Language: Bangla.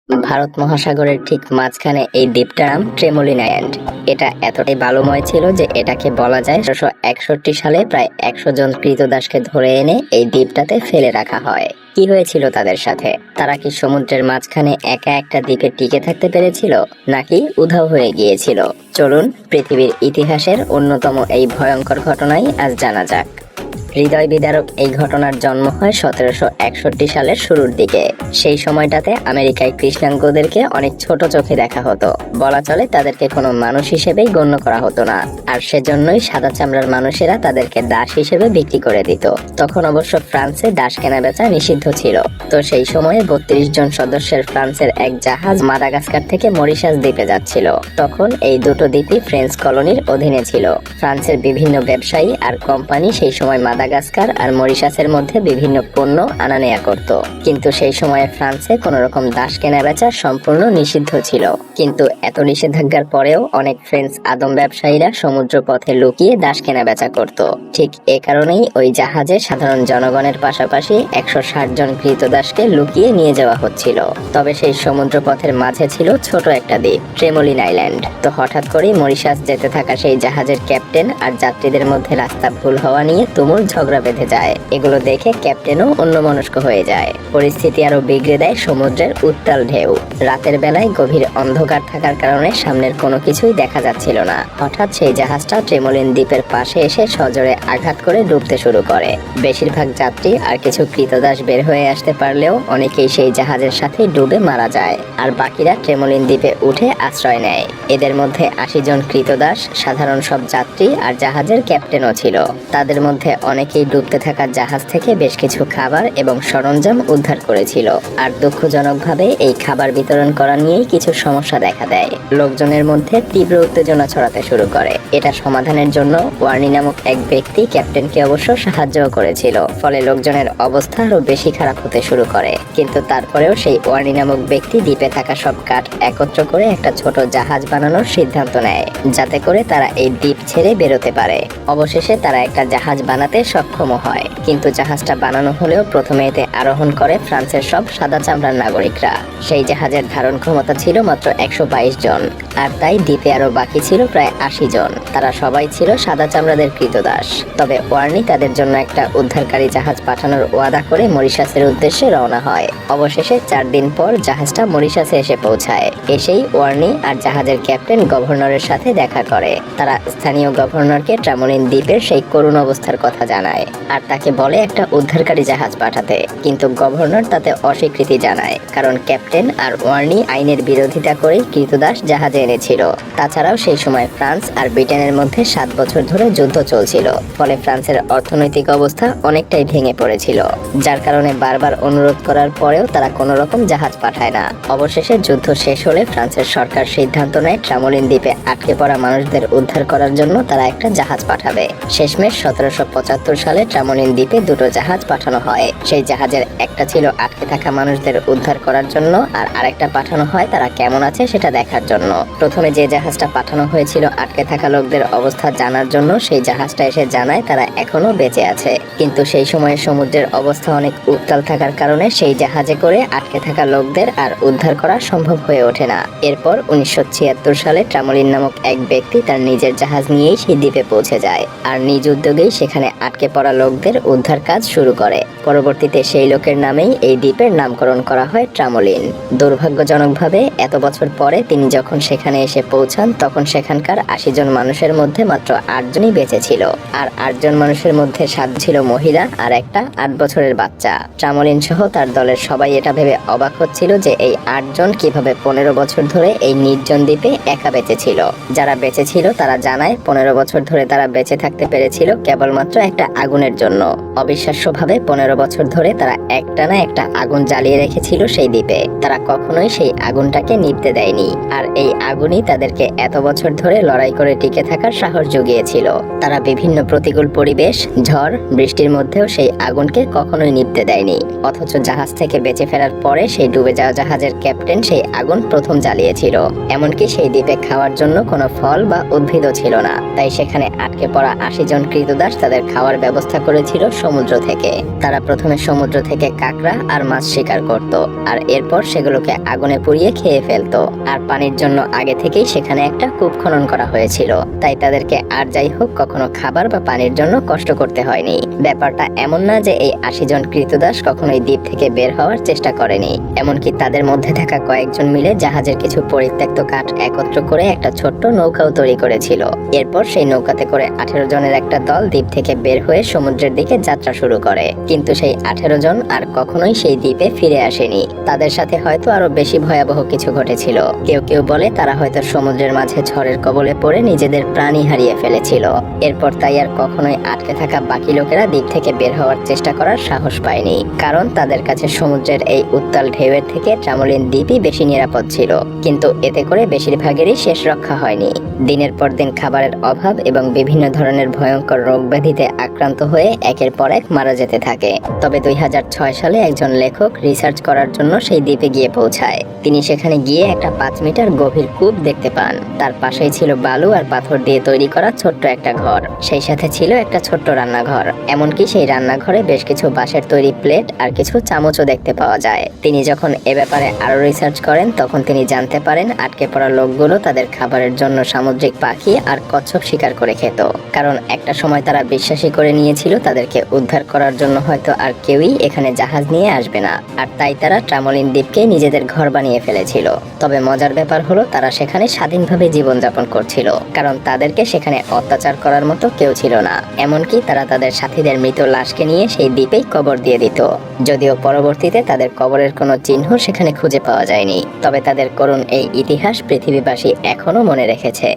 ভারত মহাসাগরের ঠিক মাঝখানে এই দ্বীপটার নাম ট্রেমোলিন আইল্যান্ড। এটা এতটাই বালুময় ছিল যে এটাকে বলা যায় ১৬৬১ সালে প্রায় ১০০ জন ক্রীতদাসকে ধরে এনে এই দ্বীপটাতে ফেলে রাখা হয়। কি হয়েছিল তাদের সাথে? তারা কি সমুদ্রের মাঝখানে একা একটা দ্বীপে টিকে থাকতে পেরেছিল, নাকি উধাও হয়ে গিয়েছিল? চলুন পৃথিবীর ইতিহাসের অন্যতম এই ভয়ঙ্কর ঘটনাই আজ জানা যাক। হৃদয় বিদারক এই ঘটনার জন্ম হয় ১৭৬১ সালের শুরুর দিকে। সেই সময়টাতে আমেরিকায় কৃষ্ণাঙ্গদেরকে অনেক ছোট চোখে দেখা হতো, বলা চলে তাদেরকে কোনো মানুষ হিসেবেই গণ্য করা হতো না। আর সেজন্যই সাদা চামড়ার মানুষেরা তাদেরকে দাস হিসেবে বিক্রি করে দিত। তখন অবশ্য ফ্রান্সে দাস কেনা বেচা নিষিদ্ধ ছিল। তো সেই সময়ে ৩২ জন সদস্যের ফ্রান্সের এক জাহাজ মাদাগাস্কার থেকে মরিশাস দ্বীপে যাচ্ছিল। তখন এই দুটো দ্বীপই ফ্রেঞ্চ কলোনির অধীনে ছিল। ফ্রান্সের বিভিন্ন ব্যবসায়ী আর কোম্পানি সেই সময় মাদাগাস্কার আর মরিশাসের মধ্যে বিভিন্ন পণ্য আনা নেয়া করত। কিন্তু সেই সময়ে ফ্রান্সে কোন রকম দাস কেনা বেচা সম্পূর্ণ নিষিদ্ধ ছিল। কিন্তু এত নিষেধাজ্ঞার পরেও অনেক ফ্রেঞ্চ আদম ব্যবসায়ীরা সমুদ্র পথে লুকিয়ে দাস কেনা বেচা করত। ঠিক এ কারণেই ওই জাহাজে সাধারণ জনগণের পাশাপাশি ১৬০ জন ক্রীতদাসকে লুকিয়ে নিয়ে যাওয়া হচ্ছিল। তবে সেই সমুদ্র পথের মাঝে ছিল ছোট একটা দ্বীপ, ট্রেমোলিন আইল্যান্ড। তো হঠাৎ করেই মরিশাস যেতে থাকা সেই জাহাজের ক্যাপ্টেন আর যাত্রীদের মধ্যে রাস্তা ভুল হওয়া নিয়ে তুমুল ঝগড়া বেঁধে যায়। এগুলো দেখে ক্যাপ্টেনও অন্যমনস্ক হয়ে যায়। পরিস্থিতি আরো বিগড়ে দেয় সমুদ্রের উত্তাল ঢেউ। রাতের বেলায় গভীর অন্ধকার থাকার কারণে সামনের কোনো কিছুই দেখা যাচ্ছিল না। হঠাৎ সেই জাহাজটা ট্রেমোলিন দ্বীপের পাশে এসে সজোরে আঘাত করে ডুবতে শুরু করে। বেশিরভাগ যাত্রী আর কিছু ক্রীতদাস বের হয়ে আসতে পারলেও অনেকেই সেই জাহাজের সাথে ডুবে মারা যায়। আর বাকিরা ট্রেমোলিন দ্বীপে উঠে আশ্রয় নেয়। এদের মধ্যে ৮০ জন ক্রীতদাস, সাধারণ সব যাত্রী আর জাহাজের ক্যাপ্টেনও ছিল। তাদের মধ্যে অনেকেই ডুবতে থাকা জাহাজ থেকে বেশ কিছু খাবার এবং সরঞ্জাম উদ্ধার করেছিল। আর দুঃখজনকভাবে এই খাবার বিতরণ করা নিয়েই কিছু সমস্যা দেখা দেয়। লোকজনের মধ্যে তীব্র উত্তেজনা ছড়াতে শুরু করে। এটা সমাধানের জন্য ওয়ার্নি নামক এক ব্যক্তি ক্যাপ্টেনকে অবশ্য সাহায্য করেছিল। ফলে লোকজনের অবস্থা আরো বেশি খারাপ হতে শুরু করে। কিন্তু তারপরেও সেই ওয়ার্নি নামক ব্যক্তি দ্বীপে থাকা সব কাঠ একত্র করে একটা ছোট জাহাজ বানানোর সিদ্ধান্ত নেয়, যাতে করে তারা এই দ্বীপ ছেড়ে বেরোতে পারে। অবশেষে তারা একটা জাহাজ বানাতে সক্ষম হয়। কিন্তু জাহাজটা বানানো হলেও প্রথমে এতে আরোহণ করে ফ্রান্সের সব সাদা চামড়ার নাগরিকরা। সেই জাহাজের ধারণ ক্ষমতা ছিল মাত্র ১২২ জন। আর তাই দ্বীপে আরো বাকি ছিল প্রায় ৮০ জন। তারা সবাই ছিল সাদা চামড়াদের ক্রীতদাস। তবে ওয়ার্নি তাদের জন্য একটা উদ্ধারকারী জাহাজ পাঠানোর ওয়াদা করে মরিশাসের উদ্দেশ্যে রওনা হয়। অবশেষে ৪ দিন পর জাহাজটা মরিশাসে এসে পৌঁছায়। এসেই ওয়ার্নি আর জাহাজের ক্যাপ্টেন গভর্নরের সাথে দেখা করে। তারা স্থানীয় গভর্নরকে ট্রেমোলিন দ্বীপের সেই করুণ অবস্থার কথা জানায় আর তাকে বলে একটা উদ্ধারকারী জাহাজ পাঠাতে। কিন্তু গভর্নর তাতে অস্বীকৃতি জানায়, কারণ ক্যাপ্টেন আর ওয়ার্নি আইনের বিরোধিতা করে ক্রীতদাস জাহাজে এনেছিল। তাছাড়াও সেই সময় ফ্রান্স আর ব্রিটেনের মধ্যে ৭ বছর ধরে যুদ্ধ চলছিল। ফলে ফ্রান্সের অর্থনৈতিক অবস্থা অনেকটাই ভেঙে পড়েছিল, যার কারণে বারবার অনুরোধ করার পরেও তারা কোনো রকম জাহাজ পাঠায় না। অবশেষে যুদ্ধ শেষ হলে ফ্রান্সের সরকার সিদ্ধান্ত নেয় ট্রেমোলিন দ্বীপে আটকে পড়া মানুষদের উদ্ধার করার জন্য তারা একটা জাহাজ পাঠাবে। শেষমেশ ১৭৭৫ সালে ট্রেমোলিন দ্বীপে দুটো জাহাজ পাঠানো হয়। সেই জাহাজের একটা ছিল আটকে থাকা মানুষদের উদ্ধার করার জন্য, আর আরেকটা পাঠানো হয় তারা কেমন আছে সেটা দেখার জন্য। প্রথমে যে জাহাজটা পাঠানো হয়েছিল আটকে থাকা লোকদের অবস্থা জানার জন্য, সেই জাহাজটা এসে জানায় তারা এখনো বেঁচে আছে। কিন্তু সেই সময়ে সমুদ্রের অবস্থা অনেক উত্তাল থাকার কারণে সেই জাহাজে করে আটকে থাকা লোকদের আর উদ্ধার করা সম্ভব হয়ে ওঠে না। এরপর ১৯৭৬ সালে ট্রেমোলিন নামক এক ব্যক্তি তার নিজের জাহাজ নিয়েই সেই দ্বীপে পৌঁছে যায় আর নিজ উদ্যোগেই সেখানে আটকে পড়া লোকদের উদ্ধার কাজ শুরু করে। পরবর্তীতে সেই লোকের নামেই এই দ্বীপের নামকরণ করা হয় ট্রেমোলিন। দুর্ভাগ্যজনকভাবে এত বছর পরে তিনি যখন সেখানে এসে পৌঁছান, তখন সেখানকার ৮০ জন মানুষের মধ্যে মাত্র ৮ জনই বেঁচে ছিল। আর ৮ জন মানুষের মধ্যে ৭ ছিল মহিলা আর একটা ৮ বছরের বাচ্চা। ট্রেমোলিন সহ তার দলের সবাই এটা ভেবে অবাক হচ্ছিল যে এই ৮ জন কিভাবে ১৫ বছর ধরে এই নির্জন দ্বীপে একা বেঁচে ছিল। যারা বেঁচে ছিল তারা জানায় ১৫ বছর ধরে তারা বেঁচে থাকতে পেরেছিল কেবলমাত্র একটা আগুনের জন্য। অবিশ্বাস্যভাবে ১৫ বছর ধরে তারা একটানা একটা আগুন জ্বালিয়ে রেখেছিল সেই দ্বীপে। তারা কখনোই সেই আগুনটাকে নিভতে দেয়নি। আর এই আগুনই তাদেরকে এত বছর ধরে লড়াই করে টিকে থাকার সাহস জুগিয়েছিল। তারা বিভিন্ন প্রতিকূল পরিবেশ, ঝড়, বৃষ্টির মধ্যেও সেই আগুনকে কখনোই নিভতে দেয়নি। অথচ জাহাজ থেকে বেঁচে ফেরার পরে সেই ডুবে যাওয়া জাহাজের ক্যাপ্টেন সেই আগুন প্রথম জ্বালিয়েছিল। এমনকি সেই দ্বীপে খাওয়ার জন্য কোনো ফল বা উদ্ভিদও ছিল না। তাই সেখানে আটকে পড়া ৮০ জন ক্রীতদাস তাদের খাওয়ার ব্যবস্থা করেছিল সমুদ্র থেকে। তারা প্রথমে সমুদ্র থেকে কাঁকড়া আর মাছ শিকার করত আর এরপর সেগুলোকে আগুনে পুড়িয়ে খেয়ে ফেলতো। আর পানির জন্য আগে থেকেই সেখানে একটা কূপ খনন করা হয়েছিল, তাই তাদেরকে আর যাই হোক কখনো খাবার বা পানির জন্য কষ্ট করতে হয়নি। ব্যাপারটা এমন না যে এই ৮০ জন কৃতদাস কখনোই দ্বীপ থেকে বের হওয়ার চেষ্টা করেনি। এমনকি তাদের মধ্যে থাকা কয়েকজন মিলে জাহাজের কিছু পরিত্যক্ত কাঠ একত্র করে একটা ছোট্ট নৌকাও তৈরি করেছিল। এরপর সেই নৌকাতে করে ১৮ জনের একটা দল দ্বীপ থেকে বের হয়ে সমুদ্রের দিকে যাত্রা শুরু করে। কিন্তু সেই ১৮ জন আর কখনোই সেই দ্বীপে ফিরে আসেনি। তাদের সাথে হয়তো আরো বেশি ভয়াবহ কিছু ঘটেছিল। কেউ কেউ বলে তারা হয়তো সমুদ্রের মাঝে ঝড়ের কবলে পড়ে নিজেদের প্রাণই হারিয়ে ফেলেছিল। এরপর তাই আর কখনোই আটকে থাকা বাকি লোকেরা দ্বীপ থেকে বের হওয়ার চেষ্টা করার সাহস পায়নি, কারণ তাদের কাছে সমুদ্রের এই উত্তাল ঢেউয়ের থেকে ট্রামোলিন দ্বীপই বেশি নিরাপদ ছিল। কিন্তু এতে করে বেশিরভাগেরই শেষ রক্ষা হয়নি। দিনের পর দিন খাবারের অভাব এবং বিভিন্ন ধরনের ভয়ঙ্কর রোগ ব্যাধিতে আক্রান্ত হয়ে একের পর এক মারা যেতে থাকে। তবে ২০০৬ সালে একজন লেখক রিসার্চ করার জন্য সেই দ্বীপে গিয়ে পৌঁছায়। তিনি সেখানে গিয়ে একটা ৫ মিটার গভীর কূপ দেখতে পান। তার পাশেই ছিল বালু আর পাথর দিয়ে তৈরি করা ছোট্ট একটা ঘর। সেই সাথে ছিল একটা ছোট্ট রান্নাঘর। এমনকি সেই রান্নাঘরে বেশ কিছু বাঁশের তৈরি প্লেট আর কিছু চামচও দেখতে পাওয়া যায়। তিনি যখন এ ব্যাপারে আরো রিসার্চ করেন তখন তিনি জানতে পারেন আটকে পড়া লোকগুলো তাদের খাবারের জন্য সামুদ্রিক পাখি আর কচ্ছপ শিকার করে খেত। কারণ একটা সময় তারা বিশ্বাসী করে নিয়েছিল তাদেরকে উদ্ধার করার জন্য হয়তো আর কেউই এখানে জাহাজ নিয়ে আসবে না, আর তাই তারা ট্রামোলিন দ্বীপকে নিজেদের ঘর বানিয়ে ফেলেছিল। তবে মজার ব্যাপার হলো তারা সেখানে স্বাধীনভাবে জীবনযাপন করছিল, কারণ তাদেরকে সেখানে অত্যাচার করার মতো কেউ ছিল না। এমনকি তারা তাদের সাথীদের মৃত লাশকে নিয়ে সেই দ্বীপেই কবর দিয়ে দিত। যদিও পরবর্তীতে তাদের কবরের কোনো চিহ্ন সেখানে খুঁজে পাওয়া যায়নি, তবে তাদের করুণ এই ইতিহাস পৃথিবীবাসী এখনো মনে রেখেছে।